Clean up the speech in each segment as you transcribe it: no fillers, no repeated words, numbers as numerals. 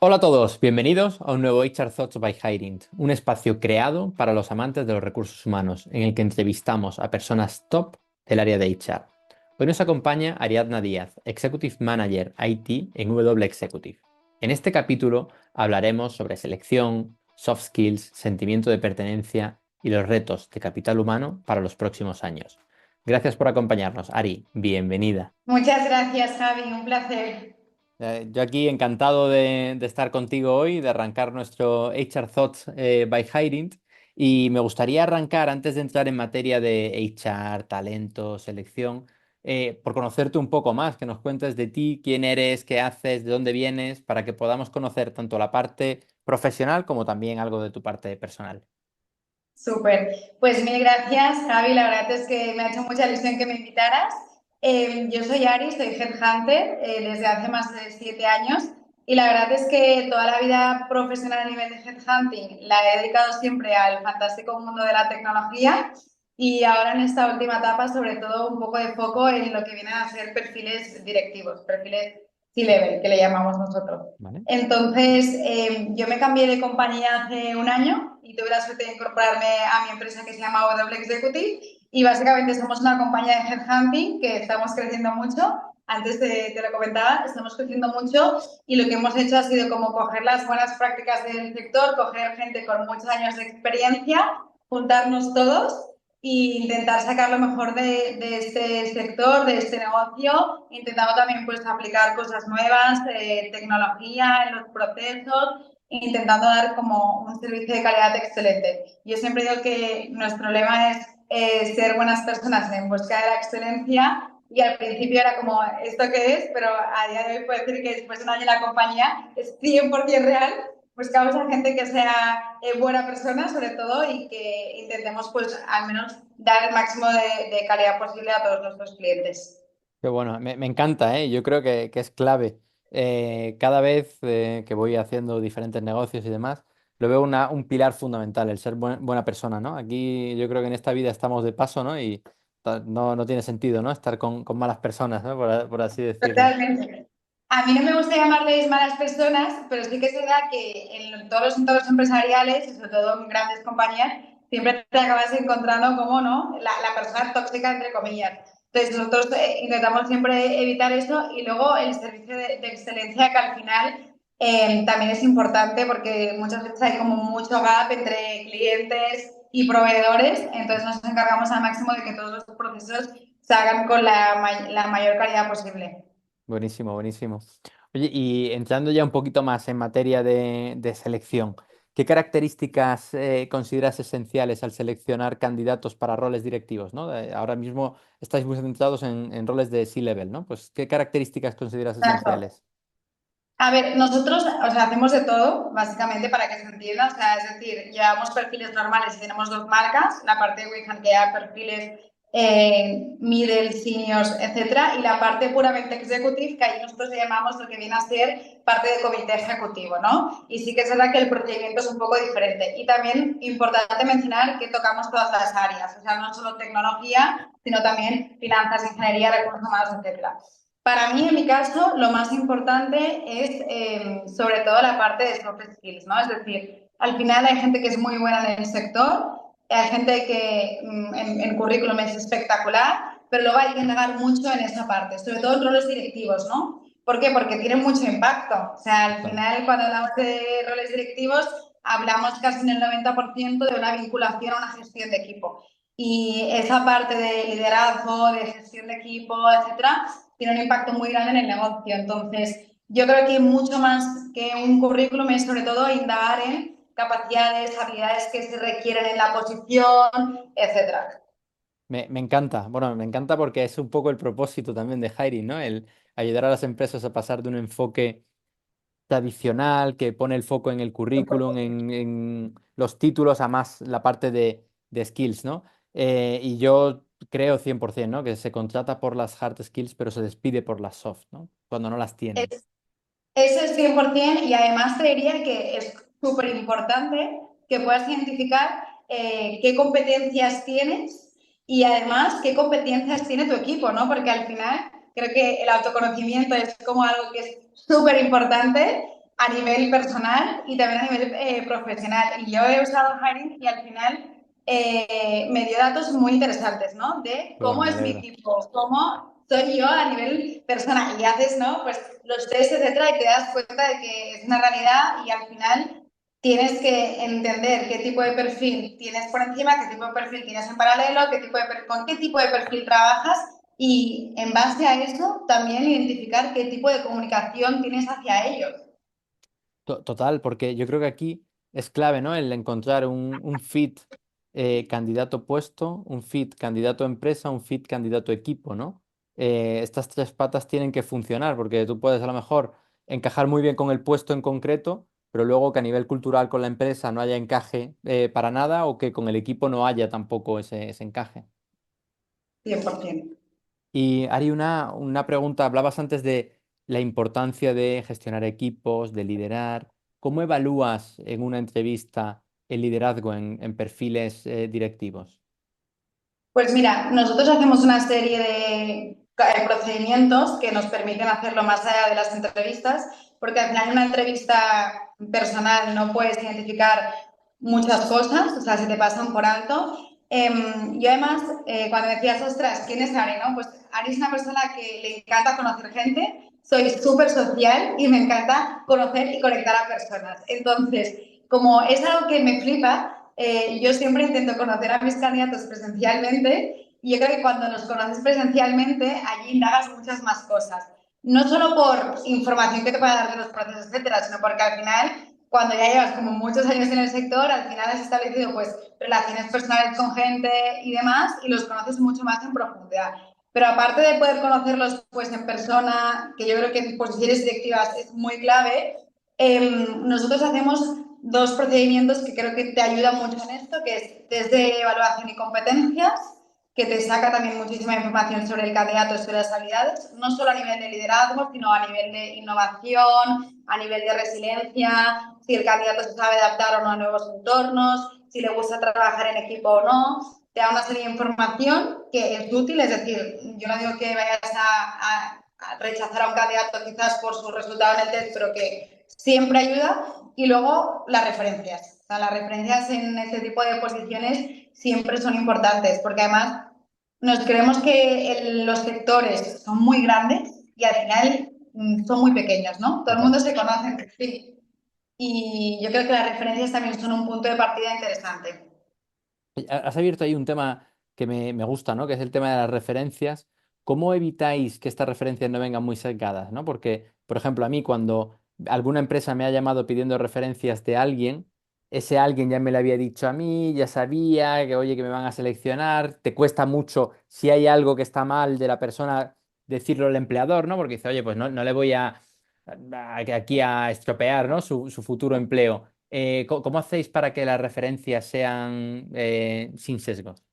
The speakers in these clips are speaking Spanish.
Hola a todos, bienvenidos a un nuevo HR Thoughts by Hiring, un espacio creado para los amantes de los recursos humanos, en el que entrevistamos a personas top del área de HR. Hoy nos acompaña Ariadna Díaz, Executive Manager IT en W Executive. En este capítulo hablaremos sobre selección, soft skills, sentimiento de pertenencia y los retos de capital humano para los próximos años. Gracias por acompañarnos, Ari, bienvenida. Muchas gracias, Javi, un placer. Yo aquí encantado de estar contigo hoy, de arrancar nuestro HR Thoughts by Hiring. Y me gustaría arrancar, antes de entrar en materia de HR, talento, selección, por conocerte un poco más, que nos cuentes de ti, quién eres, qué haces, de dónde vienes, para que podamos conocer tanto la parte profesional como también algo de tu parte personal. Súper. Pues mil gracias, Javi. La verdad es que me ha hecho mucha ilusión que me invitaras. Yo soy Ari, soy headhunter desde hace más de 7 años y la verdad es que toda la vida profesional a nivel de headhunting la he dedicado siempre al fantástico mundo de la tecnología y ahora en esta última etapa sobre todo un poco de foco en lo que vienen a ser perfiles directivos, perfiles C-level que le llamamos nosotros. ¿Vale? Entonces, yo me cambié de compañía hace un año y tuve la suerte de incorporarme a mi empresa que se llama W Executive y básicamente somos una compañía de headhunting que estamos creciendo mucho. Antes te lo comentaba, estamos creciendo mucho y lo que hemos hecho ha sido como coger las buenas prácticas del sector, coger gente con muchos años de experiencia, juntarnos todos e intentar sacar lo mejor de este sector, de este negocio, intentando también pues aplicar cosas nuevas, tecnología en los procesos, intentando dar como un servicio de calidad excelente. Yo siempre digo que nuestro lema es ser buenas personas en busca de la excelencia y al principio era como, ¿esto qué es? Pero a día de hoy puedo decir que después de un año en la compañía es 100% real. Buscamos a gente que sea buena persona sobre todo y que intentemos pues al menos dar el máximo de calidad posible a todos nuestros clientes. Qué bueno, me encanta, ¿eh? Yo creo que es clave. Cada vez que voy haciendo diferentes negocios y demás, lo veo un pilar fundamental, el ser buena persona, ¿no? Aquí yo creo que en esta vida estamos de paso, ¿no? Y no tiene sentido, ¿no? Estar con malas personas, ¿no? Por así decirlo. Totalmente. A mí no me gusta llamarles malas personas, pero sí que es verdad que en todos los entornos empresariales, y sobre todo en grandes compañías, siempre te acabas encontrando como, ¿no? La persona tóxica, entre comillas. Entonces, nosotros intentamos siempre evitar eso y luego el servicio de excelencia que al final también es importante porque muchas veces hay como mucho gap entre clientes y proveedores, entonces nos encargamos al máximo de que todos los procesos se hagan con la mayor calidad posible. Buenísimo, buenísimo. Oye, y entrando ya un poquito más en materia de selección, ¿qué características consideras esenciales al seleccionar candidatos para roles directivos, ¿no? Ahora mismo estáis muy centrados en roles de C-level, ¿no? Pues, ¿qué características consideras Exacto. esenciales? A ver, nosotros, o sea, hacemos de todo, básicamente, para que se entienda. O sea, es decir, llevamos perfiles normales y tenemos dos marcas, la parte de WeHand que lleva perfiles middle, seniors, etcétera, y la parte puramente executive, que ahí nosotros le llamamos lo que viene a ser parte del comité ejecutivo, ¿no? Y sí que es verdad que el procedimiento es un poco diferente. Y también importante mencionar que tocamos todas las áreas, o sea, no solo tecnología, sino también finanzas, ingeniería, recursos humanos, etcétera. Para mí, en mi caso, lo más importante es sobre todo la parte de soft skills, ¿no? Es decir, al final hay gente que es muy buena en el sector, hay gente que en currículum es espectacular, pero luego hay que indagar mucho en esa parte, sobre todo en roles directivos, ¿no? ¿Por qué? Porque tienen mucho impacto. O sea, al Claro. final, cuando hablamos de roles directivos, hablamos casi en el 90% de una vinculación a una gestión de equipo. Y esa parte de liderazgo, de gestión de equipo, etcétera, tiene un impacto muy grande en el negocio. Entonces, yo creo que mucho más que un currículum es sobre todo indagar en capacidades, habilidades que se requieren en la posición, etcétera. Me encanta, bueno, me encanta porque es un poco el propósito también de Hiring, ¿no? El ayudar a las empresas a pasar de un enfoque tradicional que pone el foco en el currículum, en los títulos, a más la parte de skills, ¿no? Y yo creo 100%, ¿no? Que se contrata por las hard skills, pero se despide por las soft, ¿no? Cuando no las tienen. Es, eso es 100% y además te diría que es súper importante que puedas identificar qué competencias tienes y además qué competencias tiene tu equipo, ¿no? Porque al final creo que el autoconocimiento es como algo que es súper importante. a nivel personal y también a nivel profesional. Y yo he usado Hiring y al final me dio datos muy interesantes, ¿no? De Qué bueno, cómo me es mi alegro. equipo, cómo soy yo a nivel personal. Y haces, ¿no? Pues los test, etcétera, y te das cuenta de que es una realidad y al final tienes que entender qué tipo de perfil tienes por encima, qué tipo de perfil tienes en paralelo, con qué tipo de perfil trabajas y en base a eso también identificar qué tipo de comunicación tienes hacia ellos. Total, porque yo creo que aquí es clave, ¿no? El encontrar un fit candidato puesto, un fit candidato empresa, un fit candidato equipo, ¿no? Estas tres patas tienen que funcionar porque tú puedes a lo mejor encajar muy bien con el puesto en concreto, pero luego que a nivel cultural con la empresa no haya encaje para nada o que con el equipo no haya tampoco ese encaje. 100%. Y Ari, una pregunta. Hablabas antes de la importancia de gestionar equipos, de liderar. ¿Cómo evalúas en una entrevista el liderazgo en perfiles directivos? Pues mira, nosotros hacemos una serie de procedimientos que nos permiten hacerlo más allá de las entrevistas, porque al final en una entrevista personal no puedes identificar muchas cosas, o sea, se te pasan por alto. Yo además, cuando decías, ostras, ¿quién es Ari? ¿No? Pues Ari es una persona que le encanta conocer gente, soy súper social y me encanta conocer y conectar a personas. Entonces, como es algo que me flipa, yo siempre intento conocer a mis candidatos presencialmente y yo creo que cuando los conoces presencialmente, allí indagas muchas más cosas. No solo por información que te pueda dar de los procesos, etcétera, sino porque al final, cuando ya llevas como muchos años en el sector, al final has establecido pues relaciones personales con gente y demás y los conoces mucho más en profundidad. Pero aparte de poder conocerlos pues en persona, que yo creo que en posiciones directivas es muy clave, nosotros hacemos dos procedimientos que creo que te ayudan mucho en esto, que es desde evaluación y competencias, que te saca también muchísima información sobre el candidato y sobre las habilidades, no solo a nivel de liderazgo, sino a nivel de innovación, a nivel de resiliencia, si el candidato se sabe adaptar o no a nuevos entornos, si le gusta trabajar en equipo o no. Te da una serie de información que es útil, es decir, yo no digo que vayas a rechazar a un candidato quizás por su resultado en el test, pero que siempre ayuda. Y luego las referencias. O sea, las referencias en este tipo de posiciones siempre son importantes, porque además nos creemos que los sectores son muy grandes y al final son muy pequeños, ¿no? Todo el Total. mundo se conoce entre sí. Y yo creo que las referencias también son un punto de partida interesante. Has abierto ahí un tema que me gusta, ¿no? Que es el tema de las referencias. ¿Cómo evitáis que estas referencias no vengan muy sesgadas, ¿no? Porque, por ejemplo, a mí cuando alguna empresa me ha llamado pidiendo referencias de alguien, ese alguien ya me lo había dicho a mí, ya sabía que, oye, que me van a seleccionar, te cuesta mucho si hay algo que está mal de la persona decirlo al empleador, ¿no? Porque dice, oye, pues no le voy aquí a estropear, ¿no? Su futuro empleo. ¿Cómo hacéis para que las referencias sean sin sesgos?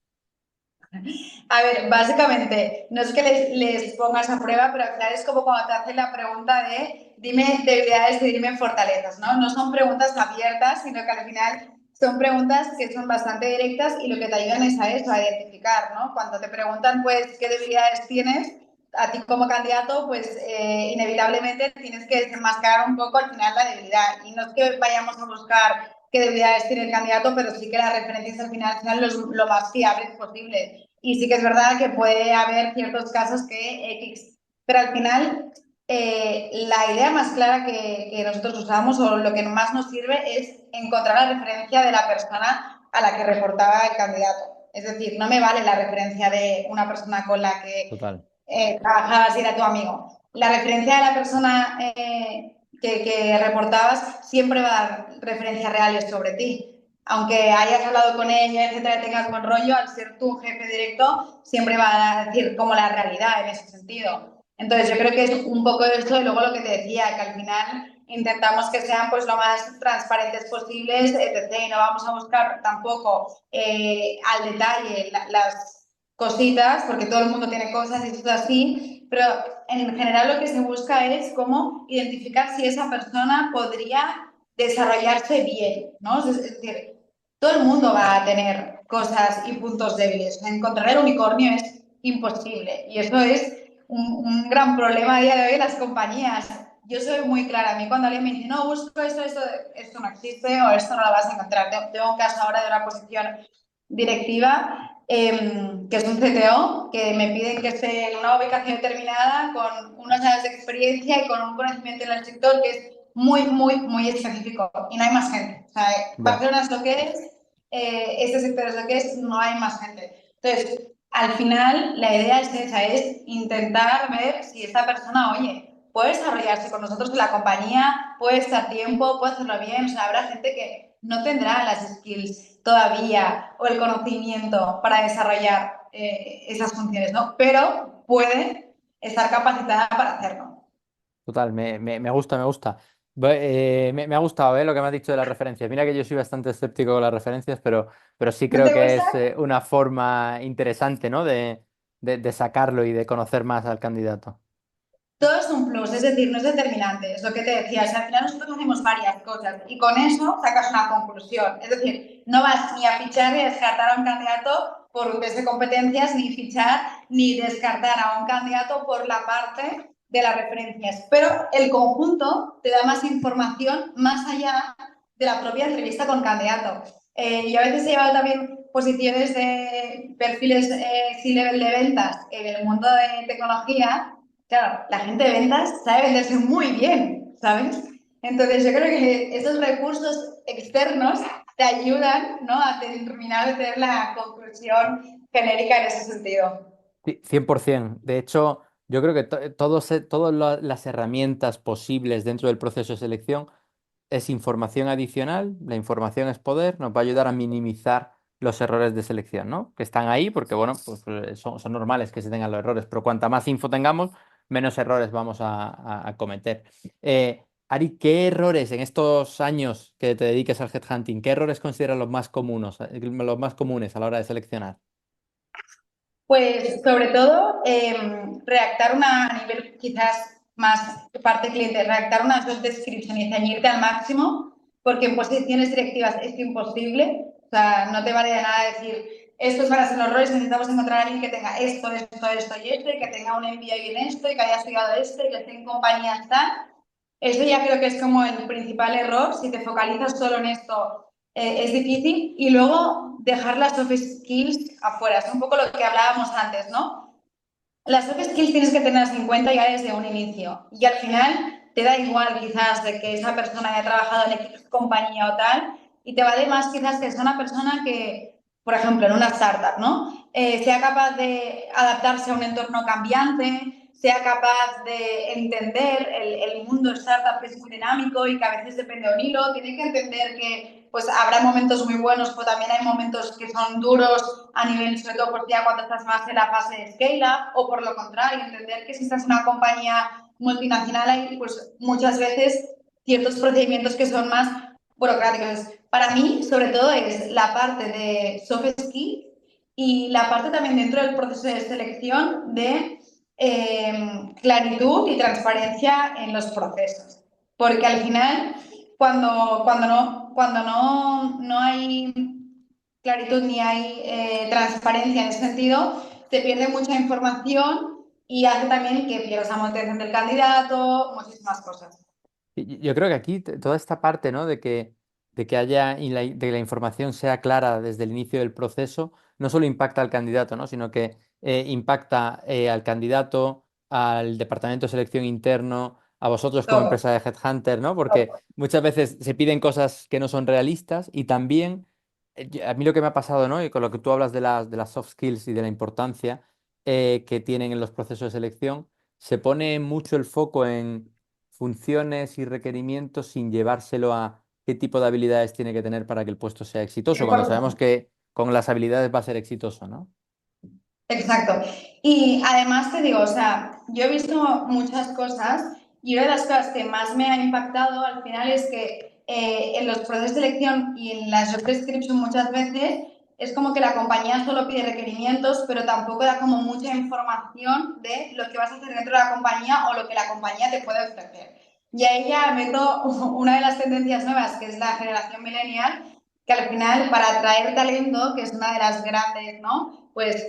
A ver, básicamente, no es que les pongas a prueba, pero al final es como cuando te hacen la pregunta de dime debilidades y dime fortalezas, ¿no? No son preguntas abiertas, sino que al final son preguntas que son bastante directas y lo que te ayudan es a eso, a identificar, ¿no? Cuando te preguntan, pues, qué debilidades tienes, a ti como candidato, pues, inevitablemente tienes que desenmascarar un poco al final la debilidad. Y no es que vayamos a buscar qué debilidades tiene el candidato, pero sí que las referencias al final sean lo más fiables posible. Y sí que es verdad que puede haber ciertos casos que X, pero al final la idea más clara que nosotros usamos o lo que más nos sirve es encontrar la referencia de la persona a la que reportaba el candidato. Es decir, no me vale la referencia de una persona con la que Total. trabajabas y era tu amigo. La referencia de la persona que reportabas siempre va a dar referencias reales sobre ti. Aunque hayas hablado con ella, etcétera, tengas buen rollo, al ser tu jefe directo, siempre va a decir como la realidad en ese sentido. Entonces, yo creo que es un poco de esto y luego lo que te decía, que al final intentamos que sean pues lo más transparentes posibles, etc. Y no vamos a buscar tampoco al detalle las cositas, porque todo el mundo tiene cosas y esto es así, pero en general lo que se busca es cómo identificar si esa persona podría desarrollarse bien, ¿no? Es decir, todo el mundo va a tener cosas y puntos débiles. O sea, encontrar el unicornio es imposible y eso es un gran problema a día de hoy en las compañías. yo soy muy clara. A mí cuando alguien me dice, no, busco esto no existe o esto no lo vas a encontrar. Tengo un caso ahora de una posición directiva, que es un CTO, que me piden que esté en una ubicación determinada con unos años de experiencia y con un conocimiento en el sector que es muy, muy, muy específico. Y no hay más gente. O sea, Ya, Barcelona es lo que es, este sector es lo que es, no hay más gente. Entonces, al final, la idea es esa, es intentar ver si esta persona, oye, puede desarrollarse con nosotros en la compañía, puede estar a tiempo, puede hacerlo bien. O sea, habrá gente que no tendrá las skills todavía o el conocimiento para desarrollar esas funciones, ¿no? Pero puede estar capacitada para hacerlo. total, me gusta, me gusta. Me ha gustado, lo que me has dicho de las referencias. Mira que yo soy bastante escéptico con las referencias, pero sí ¿No creo te que gusta? es una forma interesante, ¿no? De sacarlo y de conocer más al candidato. Todo es un plus, es decir, no es determinante, es lo que te decía. O sea, al final nosotros hacemos varias cosas y con eso sacas una conclusión. Es decir, no vas ni a fichar ni a descartar a un candidato por un test de competencias, ni fichar ni descartar a un candidato por la parte de las referencias. Pero el conjunto te da más información más allá de la propia entrevista con candidato. Yo a veces he llevado también posiciones de perfiles C-level de ventas en el mundo de tecnología. Claro, la gente de ventas sabe venderse muy bien, ¿sabes? Entonces yo creo que estos recursos externos te ayudan, ¿no?, a terminar de tener la conclusión genérica en ese sentido. Sí, 100%. De hecho, yo creo que todas las herramientas posibles dentro del proceso de selección es información adicional, la información es poder, nos va a ayudar a minimizar los errores de selección, ¿no? Que están ahí porque, bueno, pues son normales que se tengan los errores, pero cuanta más info tengamos, menos errores vamos a cometer. Ari, ¿qué errores en estos años que te dediques al headhunting, qué errores consideras los más comunes a la hora de seleccionar? Pues sobre todo redactar una, a nivel quizás más parte cliente, redactar una job description y ceñirte al máximo, porque en posiciones directivas es imposible. O sea, no te vale de nada decir, estos van a ser los roles, necesitamos encontrar a alguien que tenga esto y esto, y que tenga un MBA en esto, y que haya estudiado esto, y que esté en compañías tal. Eso ya creo que es como el principal error. Si te focalizas solo en esto, es difícil. Y luego dejar las soft skills afuera. Es un poco lo que hablábamos antes, ¿no? Las soft skills tienes que tenerlas en cuenta ya desde un inicio. Y al final te da igual quizás de que esa persona haya trabajado en X compañía o tal. Y te vale más quizás que sea una persona que, por ejemplo, en una startup, ¿no? Sea capaz de adaptarse a un entorno cambiante, sea capaz de entender el mundo startup, que es muy dinámico y que a veces depende de un hilo. Tiene que entender que pues habrá momentos muy buenos, pero también hay momentos que son duros a nivel, sobre todo por ya cuando estás más en la fase de scale-up, o por lo contrario, entender que si estás en una compañía multinacional hay pues muchas veces ciertos procedimientos que son más burocráticos. Para mí, sobre todo, es la parte de soft skills y la parte también dentro del proceso de selección de claritud y transparencia en los procesos. Porque al final, cuando no hay claritud ni hay transparencia en ese sentido, se pierde mucha información y hace también que pierdas la motivación del candidato, muchísimas cosas. Yo creo que aquí toda esta parte, ¿no? De que haya de que la información sea clara desde el inicio del proceso, no solo impacta al candidato, ¿no? Sino que impacta al candidato, al departamento de selección interno, a vosotros como Todo. empresa de Headhunter, ¿no? Porque muchas veces se piden cosas que no son realistas y también a mí lo que me ha pasado, ¿no? Y con lo que tú hablas de las soft skills y de la importancia que tienen en los procesos de selección, se pone mucho el foco en funciones y requerimientos sin llevárselo a qué tipo de habilidades tiene que tener para que el puesto sea exitoso, cuando sabemos que con las habilidades va a ser exitoso, ¿no? Exacto. Y además te digo, o sea, yo he visto muchas cosas y una de las cosas que más me ha impactado al final es que en los procesos de selección y en la job description muchas veces es como que la compañía solo pide requerimientos, pero tampoco da como mucha información de lo que vas a hacer dentro de la compañía o lo que la compañía te puede ofrecer. Y ahí ya meto una de las tendencias nuevas, que es la generación millennial, que al final para atraer talento, que es una de las grandes, ¿no? Pues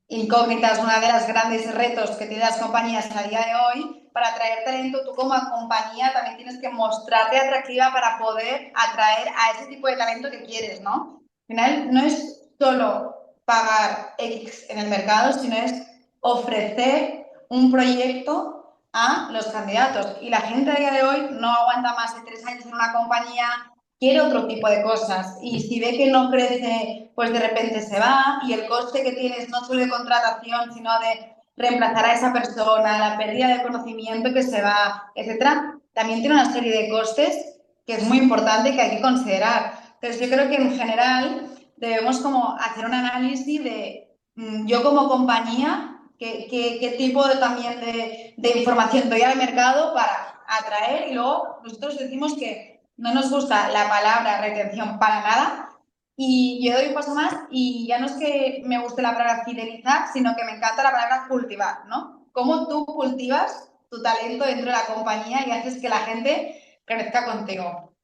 incógnitas, una de las grandes retos que tienen las compañías a día de hoy. Para atraer talento, tú como compañía también tienes que mostrarte atractiva para poder atraer a ese tipo de talento que quieres, ¿no? Al final, no es solo pagar X en el mercado, sino es ofrecer un proyecto a los candidatos. Y la gente a día de hoy no aguanta más de 3 años en una compañía, quiere otro tipo de cosas y si ve que no crece, pues de repente se va y el coste que tienes no solo de contratación, sino de reemplazar a esa persona, la pérdida de conocimiento que se va, etcétera, también tiene una serie de costes que es muy importante y que hay que considerar. Entonces yo creo que en general debemos como hacer un análisis de yo como compañía, qué tipo también de información doy al mercado para atraer y luego nosotros decimos que no nos gusta la palabra retención para nada y yo doy un paso más y ya no es que me guste la palabra fidelizar, sino que me encanta la palabra cultivar, ¿no? Cómo tú cultivas tu talento dentro de la compañía y haces que la gente crezca contigo.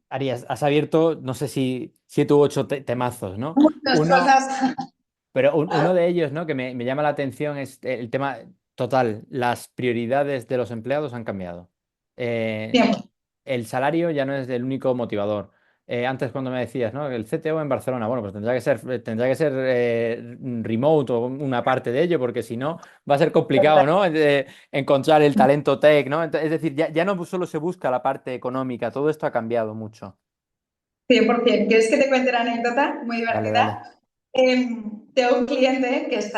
Arias, has abierto, no sé si 7 u 8 temazos, ¿no? Muchas Uno, cosas. pero uno de ellos, ¿no? Que me llama la atención es el tema total. Las prioridades de los empleados han cambiado. Eh, Tiempo. el salario ya no es el único motivador. Antes cuando me decías, ¿no? El CTO en Barcelona, bueno, pues tendrá que ser remote o una parte de ello, porque si no va a ser complicado, ¿no? Encontrar el talento tech, ¿no? Es decir, ya no solo se busca la parte económica, todo esto ha cambiado mucho. 100%. ¿Quieres que te cuente una anécdota muy Dale, dale. divertida? Tengo un cliente que es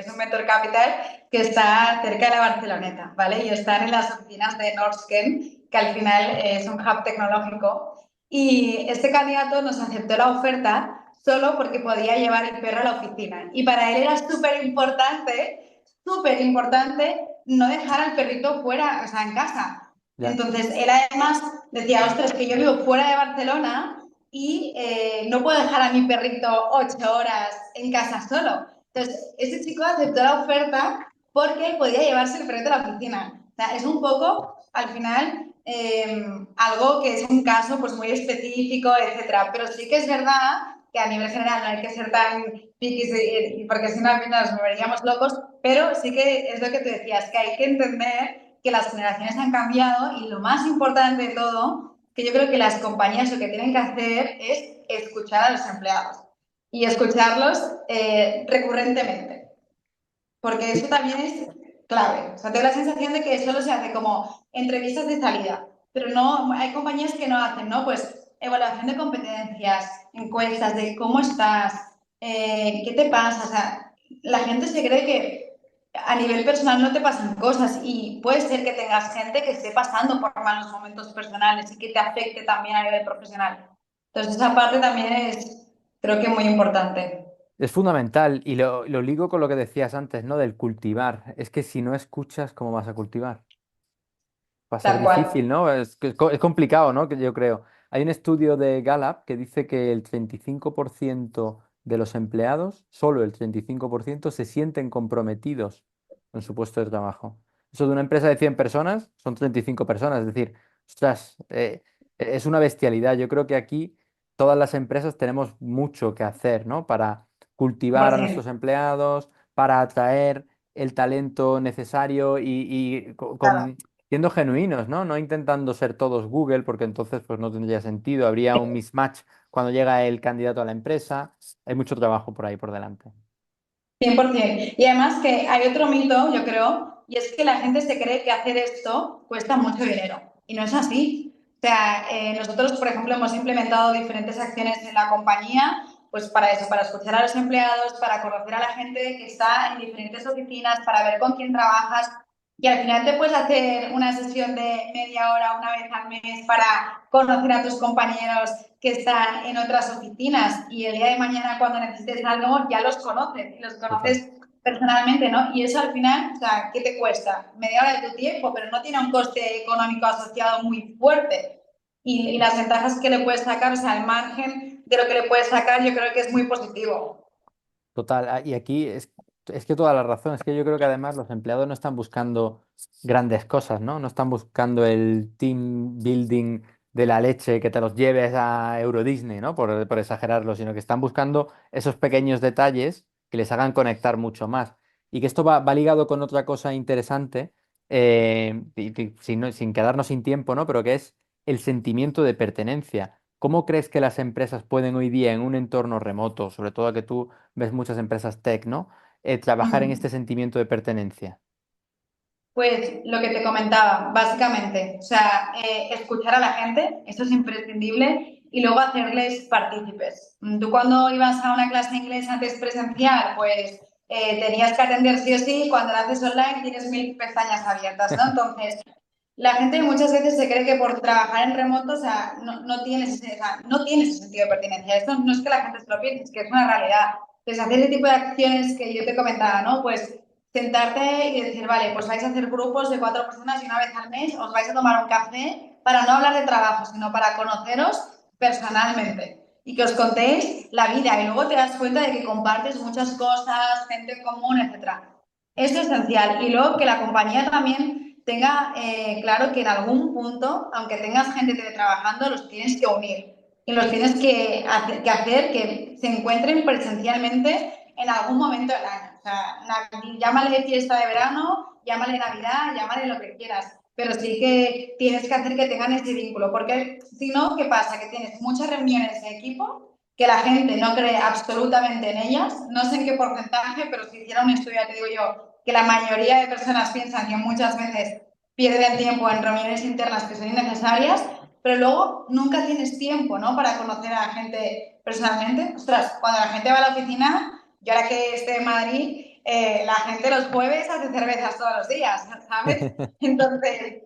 un Mentor Capital, que está cerca de la Barceloneta, ¿vale? Y están en las oficinas de Norsken, que al final es un hub tecnológico. Y este candidato nos aceptó la oferta solo porque podía llevar el perro a la oficina. Y para él era súper importante no dejar al perrito fuera, o sea, en casa. Ya. Entonces, él además decía, ostras, que yo vivo fuera de Barcelona y no puedo dejar a mi perrito 8 horas en casa solo. Entonces, ese chico aceptó la oferta porque podía llevarse el perrito a la oficina. O sea, es un poco, al final, algo que es un caso pues muy específico, etcétera. Pero sí que es verdad que a nivel general no hay que ser tan piquis porque si no al final nos volveríamos locos, pero sí que es lo que tú decías, que hay que entender que las generaciones han cambiado y lo más importante de todo, que yo creo que las compañías lo que tienen que hacer es escuchar a los empleados y escucharlos recurrentemente, porque eso también es clave. O sea, tengo la sensación de que solo se hace como entrevistas de salida, pero no, hay compañías que no hacen, ¿no? Pues evaluación de competencias, encuestas de cómo estás, qué te pasa, o sea, la gente se cree que a nivel personal no te pasan cosas y puede ser que tengas gente que esté pasando por malos momentos personales y que te afecte también a nivel profesional. Entonces esa parte también es, creo que muy importante. Es fundamental y lo ligo con lo que decías antes, ¿no? Del cultivar. Es que si no escuchas, ¿cómo vas a cultivar? Va a ser Tal cual. difícil, ¿no? Es complicado, ¿no? Que yo creo. Hay un estudio de Gallup que dice que el 35% de los empleados, solo el 35%, se sienten comprometidos con su puesto de trabajo. Eso de una empresa de 100 personas son 35 personas. Es decir, ostras, es una bestialidad. Yo creo que aquí todas las empresas tenemos mucho que hacer, ¿no? Para cultivar a 100%. nuestros empleados, para atraer el talento necesario y Claro. siendo genuinos, ¿no? No intentando ser todos Google, porque entonces pues no tendría sentido, habría un mismatch cuando llega el candidato a la empresa. Hay mucho trabajo por ahí por delante. 100%. Y además que hay otro mito, yo creo, y es que la gente se cree que hacer esto cuesta mucho dinero. Y no es así. O sea, nosotros, por ejemplo, hemos implementado diferentes acciones en la compañía, pues para eso, para escuchar a los empleados, para conocer a la gente que está en diferentes oficinas, para ver con quién trabajas. Y al final te puedes hacer una sesión de media hora una vez al mes para conocer a tus compañeros que están en otras oficinas y el día de mañana cuando necesites algo ya los conoces y los Total. conoces personalmente, ¿no? Y eso al final, o sea, ¿qué te cuesta? Media hora de tu tiempo, pero no tiene un coste económico asociado muy fuerte. Y las ventajas que le puedes sacar, o sea, el margen de lo que le puedes sacar, yo creo que es muy positivo. Total. Y aquí es que toda la razón, es que yo creo que además los empleados no están buscando grandes cosas, ¿no? No están buscando el team building de la leche que te los lleves a Euro Disney, ¿no? Por exagerarlo, sino que están buscando esos pequeños detalles que les hagan conectar mucho más. Y que esto va ligado con otra cosa interesante, sin quedarnos sin tiempo, ¿no? Pero que es el sentimiento de pertenencia. ¿Cómo crees que las empresas pueden hoy día en un entorno remoto, sobre todo que tú ves muchas empresas tech, ¿no? Trabajar en este Ujú. sentimiento de pertenencia. Pues lo que te comentaba, básicamente, o sea, escuchar a la gente, eso es imprescindible, y luego hacerles partícipes. Tú cuando ibas a una clase de inglés antes presencial, pues tenías que atender sí o sí, cuando lo haces online tienes mil pestañas abiertas, ¿no? Entonces, la gente muchas veces se cree que por trabajar en remoto, o sea, no tienes ese, o sea, no tienes ese sentido de pertenencia. Esto no es que la gente se lo piense, es que es una realidad. Entonces, hacer ese tipo de acciones que yo te comentaba, ¿no? Pues sentarte y decir, vale, pues vais a hacer grupos de 4 personas y una vez al mes os vais a tomar un café para no hablar de trabajo, sino para conoceros personalmente y que os contéis la vida y luego te das cuenta de que compartes muchas cosas, gente en común, etcétera. Esto es esencial. Y luego que la compañía también tenga claro que en algún punto, aunque tengas gente teletrabajando, los tienes que unir y los tienes que hacer que se encuentren presencialmente en algún momento del año. O sea, llámale fiesta de verano, llámale Navidad, llámale lo que quieras. Pero sí que tienes que hacer que tengan ese vínculo, porque si no, ¿qué pasa? Que tienes muchas reuniones de equipo que la gente no cree absolutamente en ellas, no sé en qué porcentaje, pero si hiciera un estudio, te digo yo, que la mayoría de personas piensan que muchas veces pierden tiempo en reuniones internas que son innecesarias, pero luego nunca tienes tiempo, ¿no? Para conocer a la gente personalmente. Ostras, cuando la gente va a la oficina, yo ahora que estoy en Madrid, la gente los jueves hace cervezas todos los días, ¿sabes? Entonces,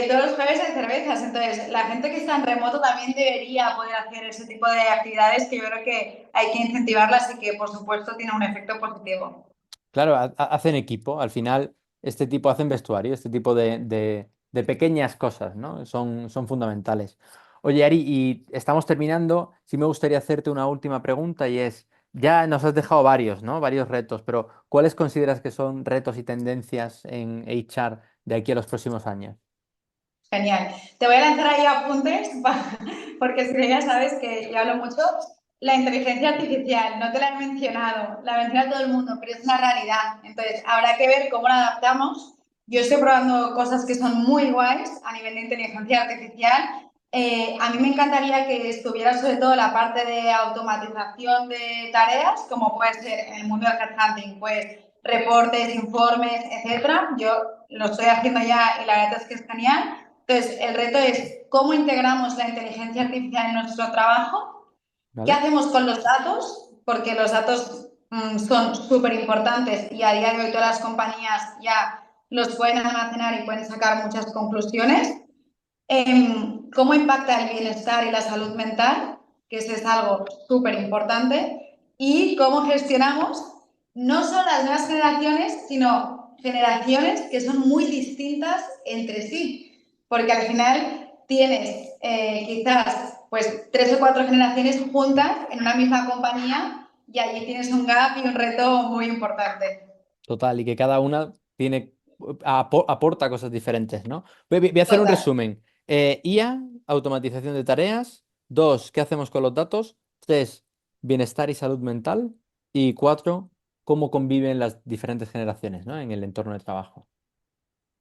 todos los jueves hay cervezas. Entonces, la gente que está en remoto también debería poder hacer ese tipo de actividades que yo creo que hay que incentivarlas y que, por supuesto, tiene un efecto positivo. Claro, hacen equipo. Al final, este tipo hacen vestuario, este tipo de pequeñas cosas, ¿no? Son fundamentales. Oye, Ari, y estamos terminando. Sí me gustaría hacerte una última pregunta y es, ya nos has dejado varios, ¿no? Varios retos, pero ¿cuáles consideras que son retos y tendencias en HR de aquí a los próximos años? Genial. Te voy a lanzar ahí apuntes porque si no ya sabes que yo hablo mucho. La inteligencia artificial, no te la he mencionado, la menciona todo el mundo, pero es una realidad. Entonces, habrá que ver cómo la adaptamos. Yo estoy probando cosas que son muy guays a nivel de inteligencia artificial. A mí me encantaría que estuviera sobre todo la parte de automatización de tareas, como puede ser en el mundo del headhunting, pues reportes, informes, etcétera. Yo lo estoy haciendo ya y la verdad es que es genial. Entonces, el reto es cómo integramos la inteligencia artificial en nuestro trabajo, qué ¿Vale? hacemos con los datos, porque los datos son súper importantes y a día de hoy todas las compañías ya los pueden almacenar y pueden sacar muchas conclusiones. Cómo impacta el bienestar y la salud mental, que eso es algo súper importante, y cómo gestionamos no solo las nuevas generaciones, sino generaciones que son muy distintas entre sí, porque al final tienes quizás pues 3 o 4 generaciones juntas en una misma compañía y allí tienes un gap y un reto muy importante. Total, y que cada una tiene, aporta cosas diferentes, ¿no? Voy a hacer un Total. resumen. IA, automatización de tareas. Dos, ¿qué hacemos con los datos? Tres, bienestar y salud mental. Y cuatro, cómo conviven las diferentes generaciones, ¿no? En el entorno de trabajo.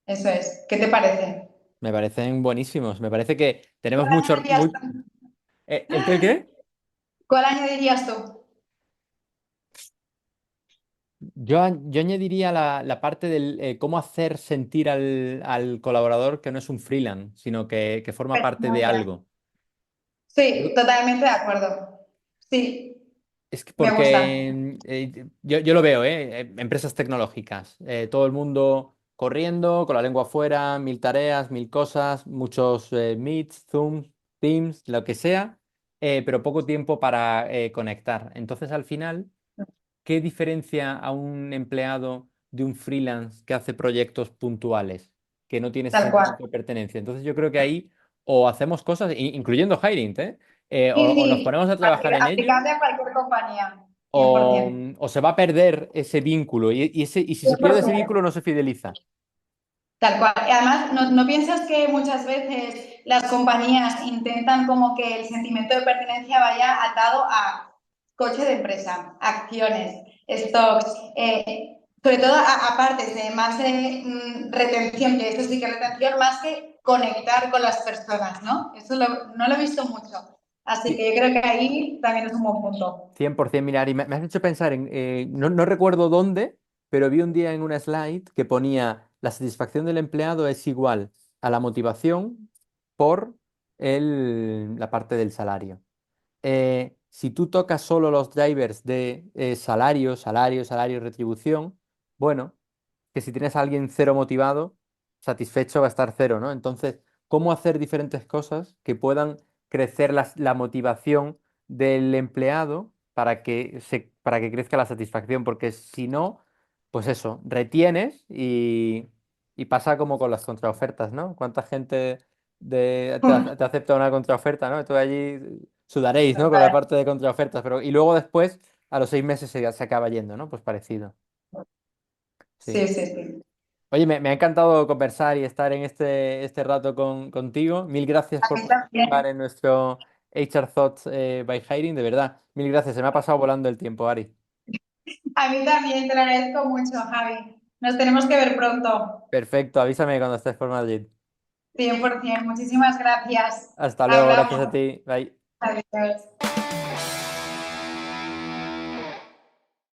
Eso es. ¿Qué te parece? Me parecen buenísimos. Me parece que tenemos ¿Cuál mucho... añadirías tú? ¿El qué? ¿El qué? ¿Cuál añadirías tú? Yo añadiría la parte del cómo hacer sentir al colaborador que no es un freelance, sino que forma parte de Muy algo. Sí, totalmente de acuerdo. Sí, Es que me gusta. porque yo lo veo, empresas tecnológicas, todo el mundo corriendo, con la lengua afuera, mil tareas, mil cosas, muchos Meets, Zooms, Teams, lo que sea, pero poco tiempo para conectar. Entonces, al final, ¿qué diferencia a un empleado de un freelance que hace proyectos puntuales, que no tiene ese Tal cual. sentimiento de pertenencia? Entonces, yo creo que ahí o hacemos cosas, incluyendo hiring, Sí, o nos sí, ponemos a trabajar en ello aplicable a cualquier compañía, o, 100%. o se va a perder ese vínculo y si se pierde ese 100%. vínculo no se fideliza. Tal cual. Y además, ¿no piensas que muchas veces las compañías intentan como que el sentimiento de pertenencia vaya atado a coche de empresa, acciones, stocks, sobre todo aparte de más de retención, que esto sí que es retención, más que conectar con las personas, ¿no? Eso no lo he visto mucho. Así Sí, que yo creo que ahí también es un buen punto. 100%, mira, Ari, me has hecho pensar en, no recuerdo dónde, pero vi un día en una slide que ponía la satisfacción del empleado es igual a la motivación por la parte del salario. Si tú tocas solo los drivers de salario, retribución, bueno, que si tienes a alguien cero motivado, satisfecho va a estar cero, ¿no? Entonces, ¿cómo hacer diferentes cosas que puedan crecer la motivación del empleado para que crezca la satisfacción? Porque si no, pues eso, retienes y pasa como con las contraofertas, ¿no? ¿Cuánta gente te acepta una contraoferta, ¿no? Tú allí sudaréis, ¿no? Con la parte de contraofertas, pero y luego después, a los 6 meses se acaba yendo, ¿no? Pues parecido. Sí. Sí, sí, sí. Oye, me ha encantado conversar y estar en este rato contigo. Mil gracias A por mí también. participar en nuestro HR Thoughts by Hiring, de verdad. Mil gracias, se me ha pasado volando el tiempo, Ari. A mí también, te lo agradezco mucho, Javi. Nos tenemos que ver pronto. Perfecto, avísame cuando estés por Madrid. 100%. Muchísimas gracias. Hasta luego, gracias a Hablamos. ti. Bye. Adiós.